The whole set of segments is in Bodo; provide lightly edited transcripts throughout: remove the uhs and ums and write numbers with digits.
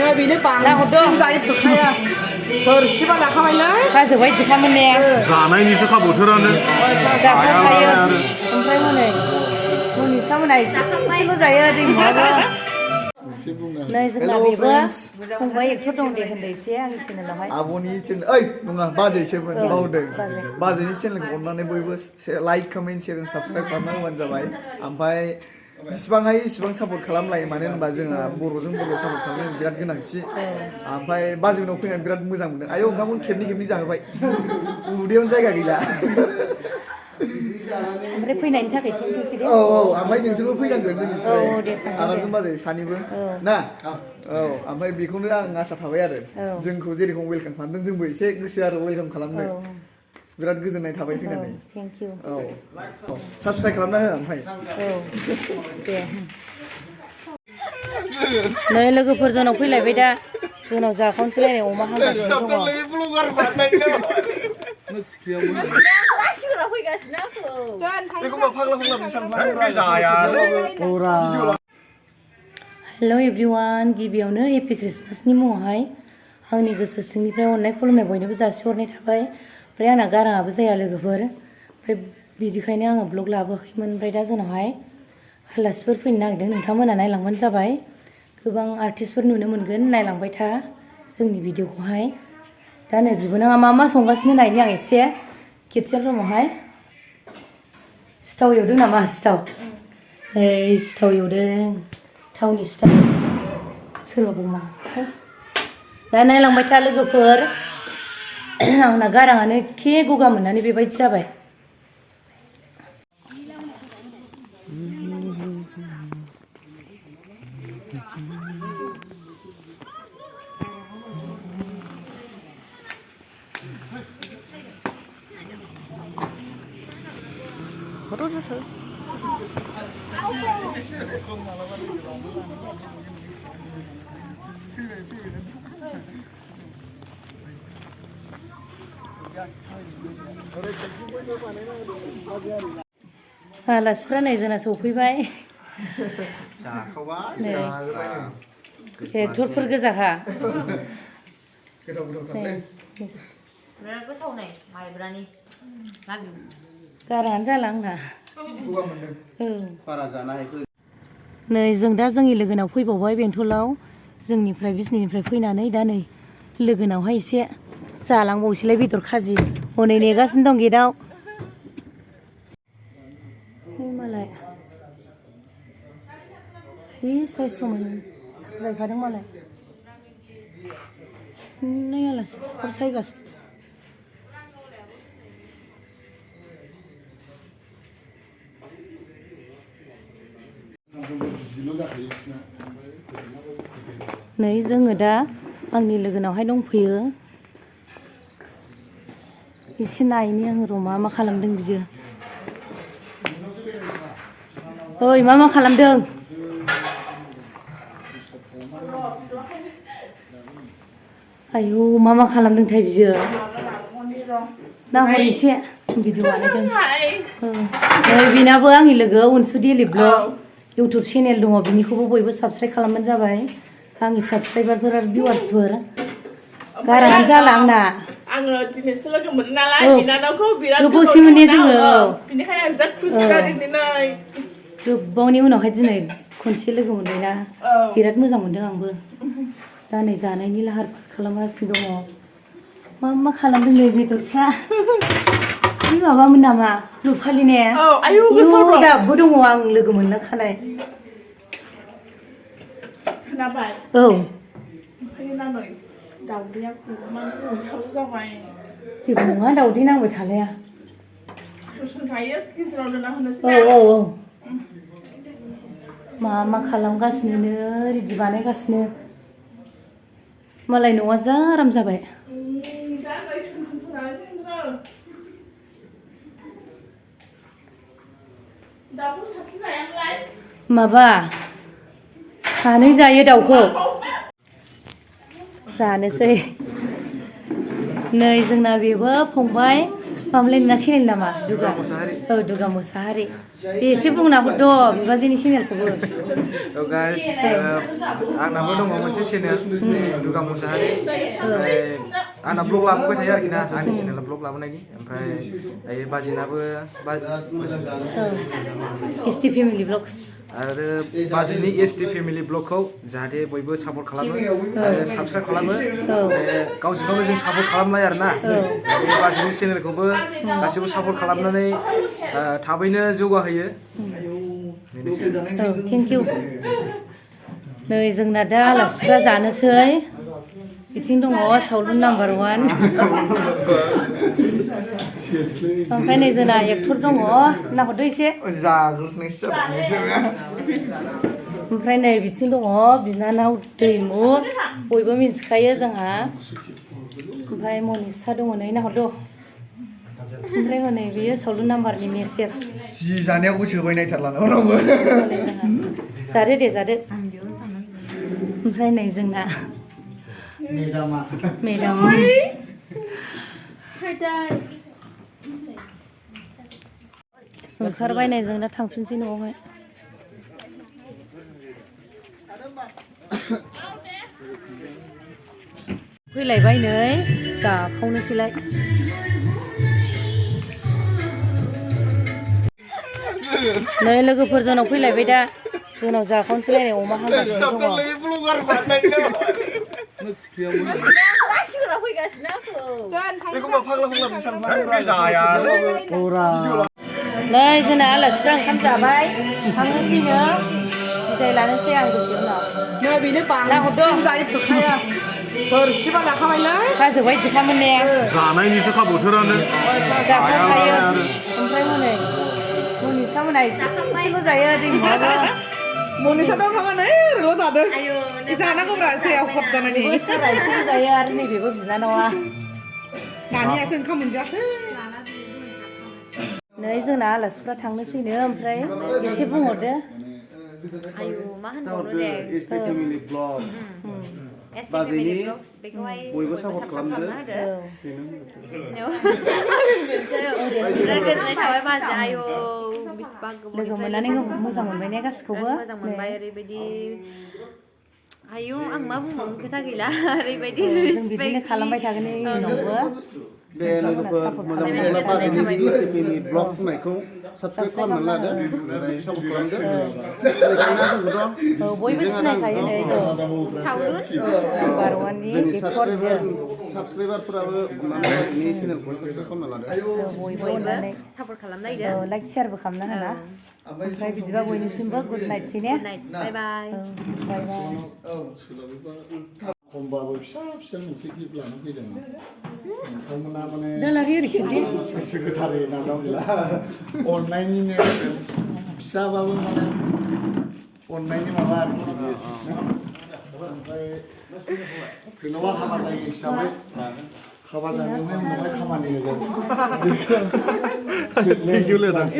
नै बेनो बांसिन जायो थोखाया थोरसिबा जाखाबायलै खाजोबबाय दिखामोन ने जानायनिसो खा बोथोरानो जाखांखायो ओमफ्राय हनै मोनैसामोना एसेल' जायो दैमुआबो नै जोंना बेबो फंबाय एक्टर दं दे होनदो एसे आंनि चेनेलावहाय आब'नि चेनेल ओइ नङा बाजैसोमोन बावदों बाजैनि चेनेलखौ अननानै बयबो लाइक कमेन्ट शेयार साबसक्राइब खालामना होबानो जाबाय ओमफ्राय जेसेबां हायो इसेबां सापर्ट खालामलायो मानो होनबा जोंहा बर'जों बर' सापर्ट खालामनो बिराद गोनांथि ओमफ्राय बाजैनाव फैनानै बिराद मोजां मोनदों आयौ ओंखामखौ खेबनै जाहोबाय उदैयावनो जायगा गैला ओमफ्राय फैनायनि थाखाय थेंकिउसै दे औ ओमफ्राय नोंसोरबो फैनांगोन जोंनिफ्राय आदाजों बाजै सानैबो ना औ ओमफ्राय बेखौनो आं आसा थाबाय आरो जोंखौ जेरेखम वेलकाम खालामदों जोंबो एसे गोसो आरो वेलकाम खालामनो बिराद गोजोननाय थाबाय फैनानै थेंकिउ औ साबस्क्राइब खालामना हो ओमफ्राय औ दे नै लोगोफोर जोंनाव फैलायबाय दा जोंनाव जाखावनोसैलायनाय अमा हांगासिनो दङ हेल' एभ्रिवान गिबियावनो हेपि ख्रिस्टमासनि मुङावहाय आंनि गोसो सिंनिफ्राय अननाय खुलुमनाय बयनोबो जासिहरनाय थाबाय ओमफ्राय आंना गाराङाबो जाया लोगोफोर ओमफ्राय बिदिखायनो आङो ब्लग लाबोआखैमोन ओमफ्राय दा जोंनावहाय आलासिफोर फैनो नागिरदों नोंथांमोना नायलांबानो जाबाय गोबां आर्टिस्टफोर नुनो मोनगोन नायलांबाय था जोंनि भिडिअखौहाय दा नै बिबोनाङा मा संगासिनो नायनि आं एसे किटचेन रुमावहाय सिथाव एवदों नामा सिथाव सिथाव एवदों थावनि सिथाव सोरबा बुङा दा नायलांबाय था लोगोफोर आंना गाराङानो एखे गगा मोननानै बेबायदि जाबाय आलासिफ्रा नै जोंना सफैबाय एक्टरफोर गोजाखा गोथाव नै माइब्रानि गाराङानो जाला आंना नै जों दा जोंनि लोगोनाव फैबावबाय बेंटलाव जोंनिफ्राय बिजनिनिफ्राय फैनानै दा नै लोगोनावहाय एसे जालांबावसैलाय बेदर खाजि हनै नेगासिनो दं गेटआव मालाय जि साइज साजायखादों मालाय नै आलासिफोर सायगासिनो नै जोङो दा आंनि लोगोनावहाय दंफैयो एसे नायनि आङो र' मा खालामदों बियो ओइ मा खालामदों आयौ मा खालामदोंथाय बियो नाहर एसे भिडिअ बानायदों नै बेनाबो आंनि लोगो अनसु डेलि ब्लग इउटुब चेनेल दङ बिनिखौबो बयबो साबस्क्राइब खालामबानो जाबाय आंनि साबस्क्राइबारफोर आरो भिउवार्सफोर गाराङानो जाला आंना आङो दिनैसो लोगो मोनो नालाय बिनानावखौ बिराद गोबावसै मोने जोङो बिनिखायनो आं जा खुसि जादों दिनै गोबावनि उनावहाय दिनै खनसे लोगो मोनबायना बिराद मोजां मोनदों आंबो दा नै जानायनि लाहार फाहार खालामगासिनो दङ मा खालामदों नै बेदरफ्रा बे माबामोन नामा रुफालि ने आयौ दाबो दङ आं लोगो मोननो खानाय खोनाबाय औ ओमफ्राय नानै दाउदैया गोथाव जाबाय जेबो नङा दाउदै नांबाय थालाया संखायो गेजेराव दोनना होनोसै औ मा खालामगासिनो रेडि बानायगासिनो मालाय न'आ जा आराम जाबाय माबा सानै जायो दाउखौ जानोसै नै जोंना बेबो फंबाय मामलाय नोंना चेनेल नामा दुगा औ दुगा मुसाहारि दे एसे बुंना हरद' बिबाजैनि चेनेलखौबो गाइस आंनाबो दङ मोनसे चेनेल दुगा मुसाहारि आंना ब्लग लाबोबाय थायो आरोखि ना आंनि चेनेला ब्लग लाबोनायनि ओमफ्राय दायो बाजिनाबो एसटि फेमिलि ब्लग्स आरो बाजिनि एसटि फेमिलि ब्लगखौ जाहाथे बयबो सापर्ट खालामो आरो साबस्क्राइब खालामो गावजों गावनो जों सापर्ट खालामलाय आरोना बे बाजिनि चेनेलखौबो गासिबो सापर्ट खालामनानै थाबैनो जौगाहोयो थेंक इउ नै जोंना दा आलासिफ्रा जानोसै बिथिं दङ सावलुन नाम्बार 1 ओमफ्राय नै जोंना एक्टर दङ नाहरदो एसे ओमफ्राय नै बिथिं दङ बिनानाव दैमु बयबो मिन्थिखायो जोंहा ओमफ्राय मनिसा दङ नै नाहरदो ओमफ्राय हनै बियो सावलुन नाम्बारनि मेसेज जि जानायाव गोसो होबाय नायथारलाना रावबो जादो दे जादो ओमफ्राय नै जोंना मेदाम ओंखारबाय नै जों दा थांफिनसै न'आवहाय फैलायबाय नै जाखावनोसैलाय नै लोगोफोर जोंनाव फैलायबाय दा जोंनाव जाखावनोसैलाय नै अमा हांगासिनो दङ नै जोंना आलासिफ्रा ओंखाम जाबाय थांनोसैनो बिदाय लानोसै आं दसे उनाव नै बेनो बांसिन जायो थोखाया थोरसिबा जाखाबायलै खाजोबबाय दिखामोन ने जानायनिसोखा बोथोरानो जाखाखायो ओमफ्राय हनै मनिसा मोना एसेल' जायो दैमुआबो मनिसा दंखामानै ओरैल' जादों जानांगौब्रा जाया हट जानायनि सारा एसेल' जायो आरो नैबेबो बिनानावा दानियासो ओंखाम मोनजायाखै नै जोंना आलासिफ्रा थांनोसैनो ओमफ्राय एसे बुंहरदो आयु मा होनबावनो दे एसटि फेमिलि ब्लग बाजैनि बेखौहाय बयबो सापर्ट खालामदो बिराद गोजोननाय थाबाय बाजै आयु बिसिबां लोगो मोननानै मोजां मोनबाय ने गासिखौबो मोजां मोनबाय ओरैबायदि आयु आं मा बुंबावनो खोथा गैला ओरैबायदि जों बिदिनो खालामबाय थागोन इयुनावबो दे लोगोफोर मोजां मोनोब्ला बाजैनि एसटि फेमिलि ब्लग होननायखौ साबस्क्राइब खालामनानै लादो आरो सापर्ट खालामदो औ बयबो सिनायखायो नै सावलुन नाम्बार 1नि जोंनि एक्टर साबस्क्राइबारफोराबो बाजैनि चेनेलखौ साबस्क्राइब खालामना लादो बयबो अननानै सापर्ट खालामलायदो औ लाइक शेयारबो खालामना होना ओमफ्राय बिदिबा बयनिसिमबो गुड नाइटसै ने बाय बाय बाय बाय खमबाबो फिसा फिसा मोनसे गिफ्ट लाना फैदोंमोन नोंथांमोना माने दालारि ओरै खेबदे गोसो गोथारै नाजावला अननायनिनो फिसाबाबो माने अननायनि माबा आरोखि ओमफ्राय फैलावा हाबा जायो हिसाबै हाबा जानायावहाय उनावहाय खामानि होगोन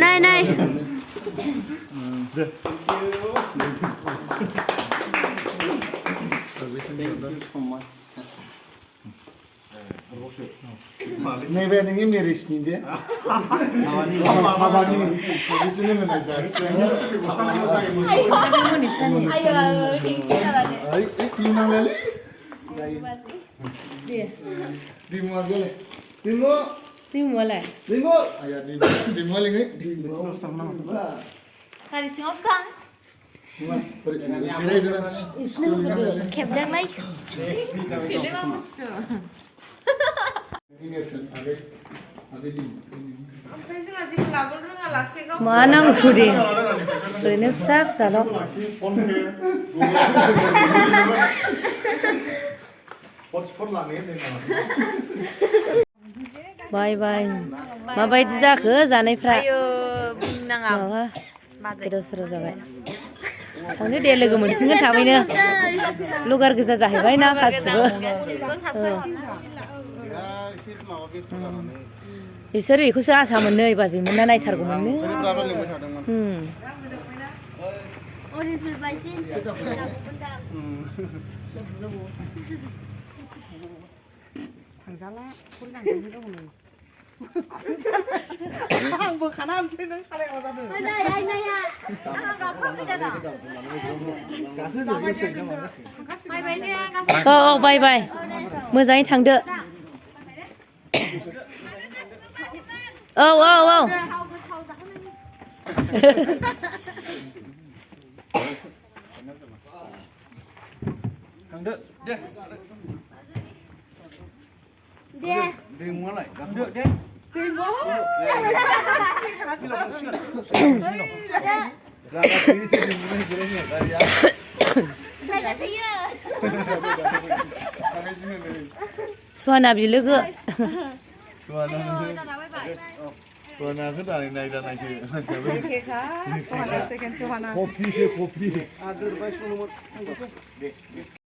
नाय नाय नैबे नोंनि मेरिजनि दे हाबानि बिसोरनो होनाय जायाखिसै खुलुमनांगोनलै दिमुआ गेले दिमु दैमुआलाय दिमु आया दिमुआ लिङै गारि सिङावसो थां खेबदोंलै फिल्मा बुस्थु मा नांगौ दे ओरैनो फिसा फिसाल' बाय बाय माबायदि जाखो जानायफ्रा आयु बुंनाङा माबा गोदाव सोराव जाबाय थांनो दे लोगो मोनसिगोन थाबैनो लगार गोजा जाहैबाय ना गासिबो बिसोर बेखौसो आसा मोनो बाजै मोनना नायथारगौमोननो थांजाला आंबो खाना होनसै नों सालायग्रा जादों औ बाय बाय मोजाङै थांदो औ औ औ थांदो दै मुङालाय थांदो दे सुहाना बिलोगो सुहानाखौ दानै नायदानायसो एखेखा सुहाना सेकेन्ड सुहाना कफिसो कफि आगोर बाय सल'मोन